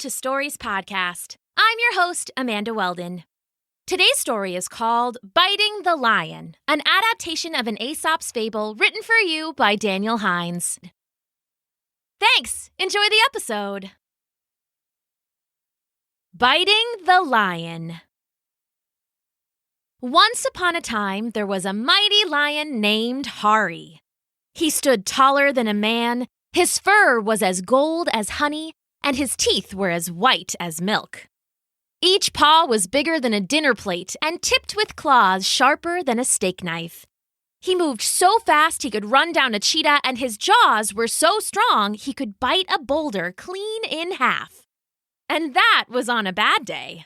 to Stories Podcast. I'm your host, Amanda Weldin. Today's story is called Biting the Lion, an adaptation of an Aesop's fable written for you by Daniel Hinds. Thanks! Enjoy the episode! Biting the Lion. Once upon a time, there was a mighty lion named Hari. He stood taller than a man, his fur was as gold as honey, and his teeth were as white as milk. Each paw was bigger than a dinner plate and tipped with claws sharper than a steak knife. He moved so fast he could run down a cheetah, and his jaws were so strong he could bite a boulder clean in half. And that was on a bad day.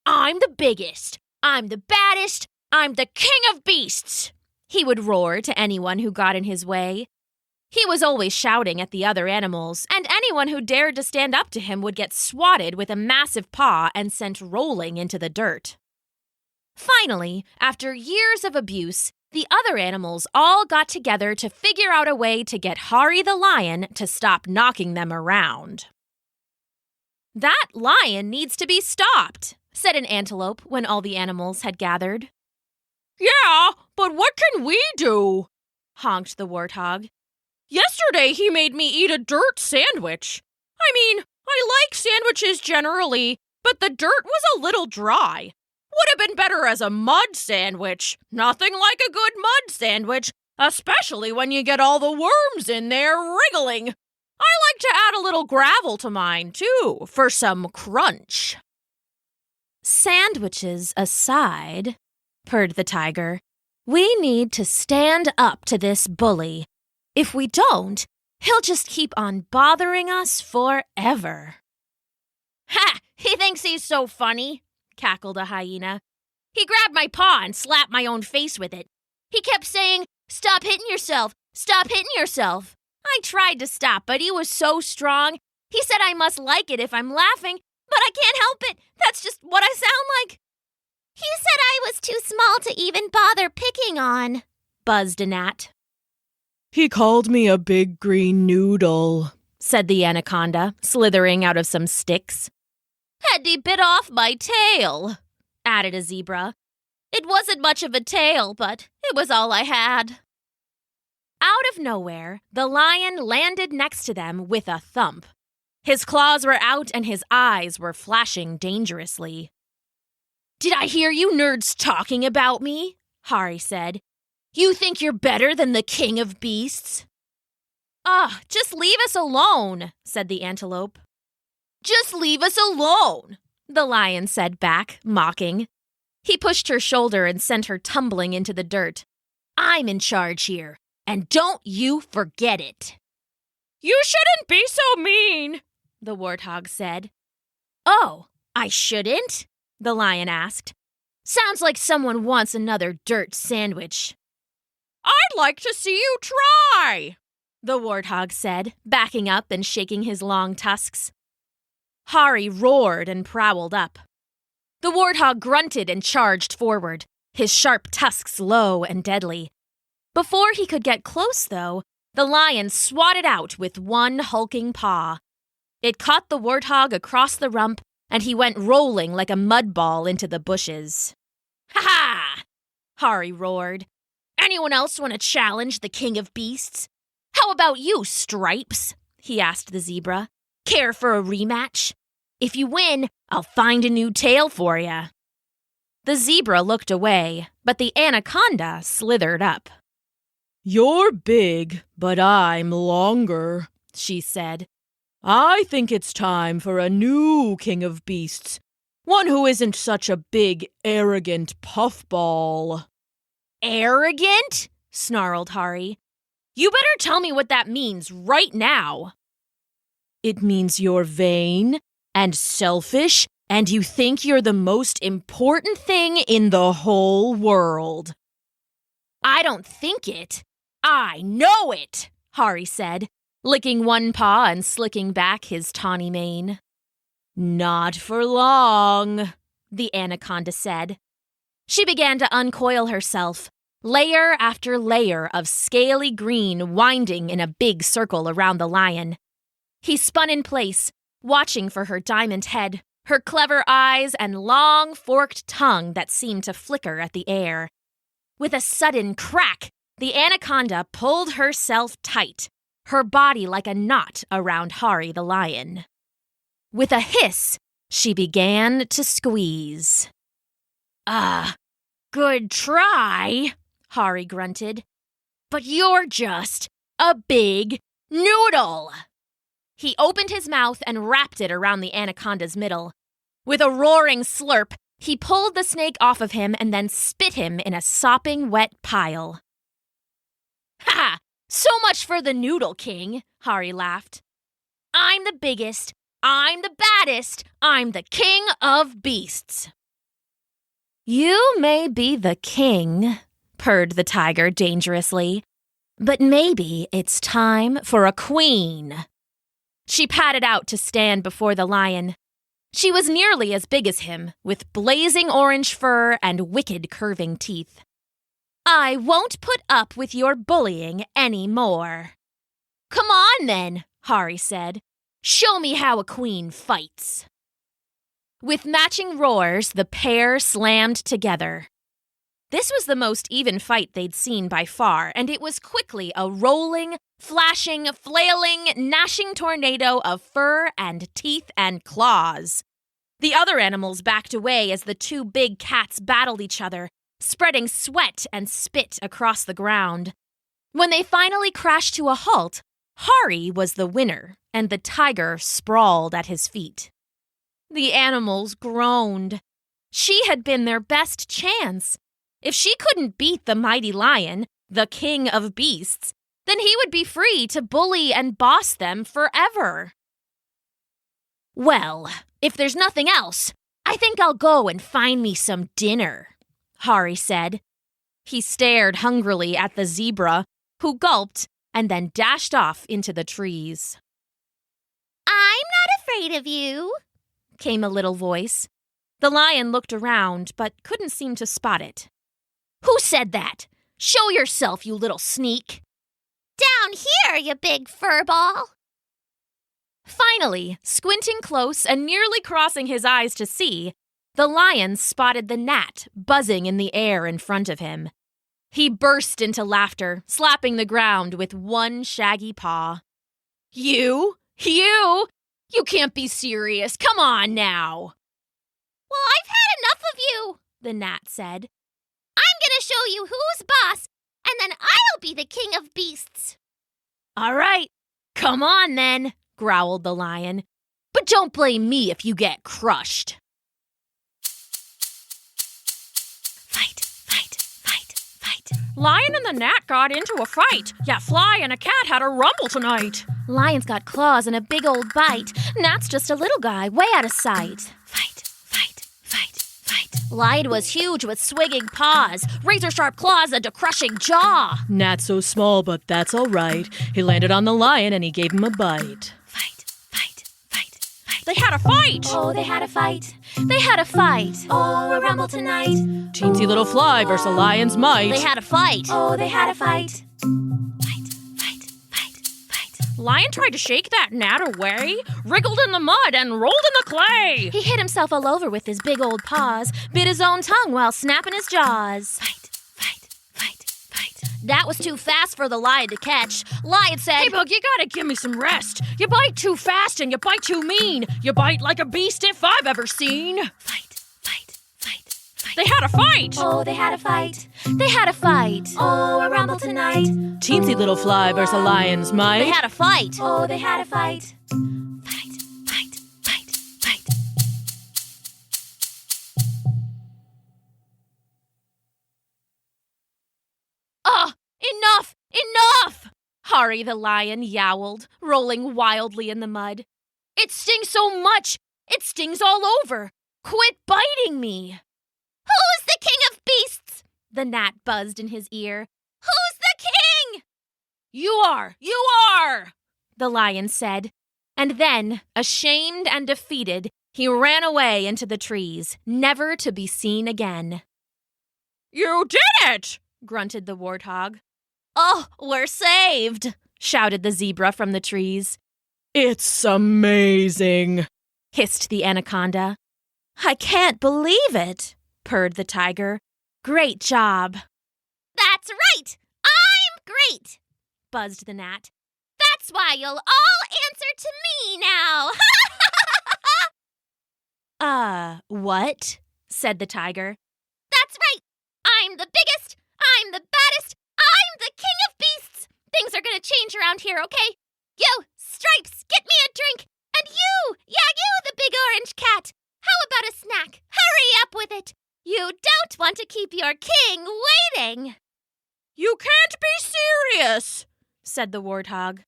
"I'm the biggest, I'm the baddest, I'm the king of beasts," he would roar to anyone who got in his way. He was always shouting at the other animals, and anyone who dared to stand up to him would get swatted with a massive paw and sent rolling into the dirt. Finally, after years of abuse, the other animals all got together to figure out a way to get Hari the lion to stop knocking them around. "That lion needs to be stopped," said an antelope when all the animals had gathered. "Yeah, but what can we do?" honked the warthog. "Yesterday he made me eat a dirt sandwich. I mean, I like sandwiches generally, but the dirt was a little dry. Would have been better as a mud sandwich. Nothing like a good mud sandwich, especially when you get all the worms in there wriggling. I like to add a little gravel to mine, too, for some crunch." "Sandwiches aside," purred the tiger, "we need to stand up to this bully. If we don't, he'll just keep on bothering us forever." "Ha! He thinks he's so funny," cackled a hyena. "He grabbed my paw and slapped my own face with it. He kept saying, 'Stop hitting yourself, stop hitting yourself.' I tried to stop, but he was so strong. He said I must like it if I'm laughing, but I can't help it. That's just what I sound like." "He said I was too small to even bother picking on," buzzed a gnat. "He called me a big green noodle," said the anaconda, slithering out of some sticks. "And he bit off my tail," added a zebra. "It wasn't much of a tail, but it was all I had." Out of nowhere, the lion landed next to them with a thump. His claws were out and his eyes were flashing dangerously. "Did I hear you nerds talking about me?" Hari said. "You think you're better than the king of beasts?" Just leave us alone," said the antelope. "Just leave us alone," the lion said back, mocking. He pushed her shoulder and sent her tumbling into the dirt. "I'm in charge here, and don't you forget it." "You shouldn't be so mean," the warthog said. "Oh, I shouldn't?" the lion asked. "Sounds like someone wants another dirt sandwich." "I'd like to see you try," the warthog said, backing up and shaking his long tusks. Hari roared and prowled up. The warthog grunted and charged forward, his sharp tusks low and deadly. Before he could get close, though, the lion swatted out with one hulking paw. It caught the warthog across the rump, and he went rolling like a mud ball into the bushes. "Ha-ha!" Hari roared. "Anyone else want to challenge the king of beasts? How about you, Stripes?" he asked the zebra. "Care for a rematch? If you win, I'll find a new tail for ya." The zebra looked away, but the anaconda slithered up. "You're big, but I'm longer," she said. "I think it's time for a new king of beasts, one who isn't such a big, arrogant puffball." "Arrogant?" snarled Hari. "You better tell me what that means right now." "It means you're vain and selfish, and you think you're the most important thing in the whole world." "I don't think it. I know it," Hari said, licking one paw and slicking back his tawny mane. "Not for long," the anaconda said. She began to uncoil herself, layer after layer of scaly green winding in a big circle around the lion. He spun in place, watching for her diamond head, her clever eyes, and long, forked tongue that seemed to flicker at the air. With a sudden crack, the anaconda pulled herself tight, her body like a knot around Hari the lion. With a hiss, she began to squeeze. Good try, Hari grunted. But you're just a big noodle. He opened his mouth and wrapped it around the anaconda's middle. With a roaring slurp, he pulled the snake off of him and then spit him in a sopping wet pile. Ha! So much for the Noodle King, Hari laughed. I'm the biggest, I'm the baddest, I'm the king of beasts. You may be the king, purred the tiger dangerously, but maybe it's time for a queen. She padded out to stand before the lion. She was nearly as big as him, with blazing orange fur and wicked curving teeth. I won't put up with your bullying any more. Come on, then, Hari said. Show me how a queen fights. With matching roars, the pair slammed together. This was the most even fight they'd seen by far, and it was quickly a rolling, flashing, flailing, gnashing tornado of fur and teeth and claws. The other animals backed away as the two big cats battled each other, spreading sweat and spit across the ground. When they finally crashed to a halt, Hari was the winner, and the tiger sprawled at his feet. The animals groaned. She had been their best chance. If she couldn't beat the mighty lion, the king of beasts, then he would be free to bully and boss them forever. Well, if there's nothing else, I think I'll go and find me some dinner, Hari said. He stared hungrily at the zebra, who gulped and then dashed off into the trees. I'm not afraid of you, came a little voice. The lion looked around, but couldn't seem to spot it. Who said that? Show yourself, you little sneak. Down here, you big furball. Finally, squinting close and nearly crossing his eyes to see, the lion spotted the gnat buzzing in the air in front of him. He burst into laughter, slapping the ground with one shaggy paw. You can't be serious. Come on now. Well, I've had enough of you, the gnat said. I'm going to show you who's boss, and then I'll be the king of beasts. All right, come on then, growled the lion. But don't blame me if you get crushed. Fight, fight, fight, fight. Lion and the gnat got into a fight. Yeah, Fly and a cat had a rumble tonight. Lion's got claws and a big old bite. Gnat's just a little guy, way out of sight. Fight, fight, fight, fight. Lion was huge with swinging paws, razor-sharp claws, and a crushing jaw. Gnat's so small, but that's all right. He landed on the lion and he gave him a bite. Fight, fight, fight, fight. They had a fight! Oh, they had a fight. They had a fight. Oh, a rumble tonight. Teensy little Fly versus a lion's might. They had a fight. Oh, they had a fight. Lion tried to shake that gnat away, wriggled in the mud, and rolled in the clay. He hit himself all over with his big old paws, bit his own tongue while snapping his jaws. Fight, fight, fight, fight. That was too fast for the lion to catch. Lion said, Hey, Bug, you gotta give me some rest. You bite too fast and you bite too mean. You bite like a beast if I've ever seen. Fight, fight, fight, fight. They had a fight. Oh, they had a fight. They had a fight. Oh, a rumble tonight. Teensy little Fly versus a lion's might. They had a fight. Oh, they had a fight. Fight, fight, fight, fight. Enough! Enough! Hari the lion yowled, rolling wildly in the mud. It stings so much! It stings all over! Quit biting me! Who's the king of beasts? The gnat buzzed in his ear. Who's the king? You are! You are! The lion said. And then, ashamed and defeated, he ran away into the trees, never to be seen again. You did it! Grunted the warthog. Oh, we're saved! Shouted the zebra from the trees. It's amazing, hissed the anaconda. I can't believe it, purred the tiger. Great job. That's right! I'm great! Buzzed the gnat. That's why you'll all answer to me now! What? Said the tiger. That's right! I'm the biggest, I'm the baddest, I'm the king of beasts! Things are gonna change around here, okay? You, Stripes, get me a drink! And you, the big orange cat! How about a snack? Hurry up with it! You don't want to keep your king waiting! You can't be serious, said the warthog.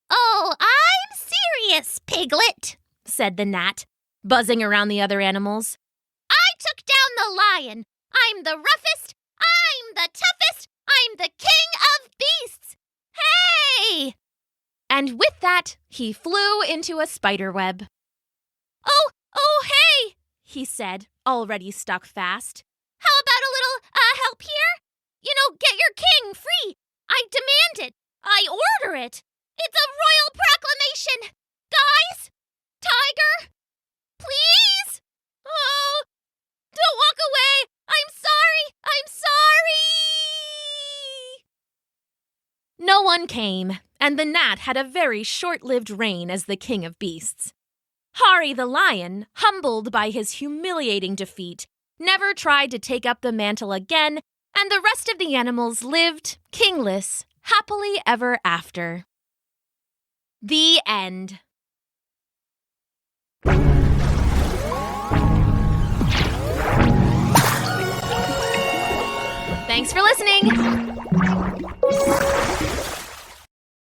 Oh, I'm serious, Piglet, said the gnat, buzzing around the other animals. I took down the lion. I'm the roughest. I'm the toughest. I'm the king of beasts. Hey! And with that, he flew into a spider web. Oh, hey! He said, already stuck fast. How about a little help here? Get your king free. I demand it. I order it. It's a royal proclamation. Guys? Tiger? Please? Oh, don't walk away. I'm sorry. I'm sorry. No one came, and the gnat had a very short-lived reign as the king of beasts. Hari the lion, humbled by his humiliating defeat, never tried to take up the mantle again, and the rest of the animals lived, kingless, happily ever after. The end. Thanks for listening!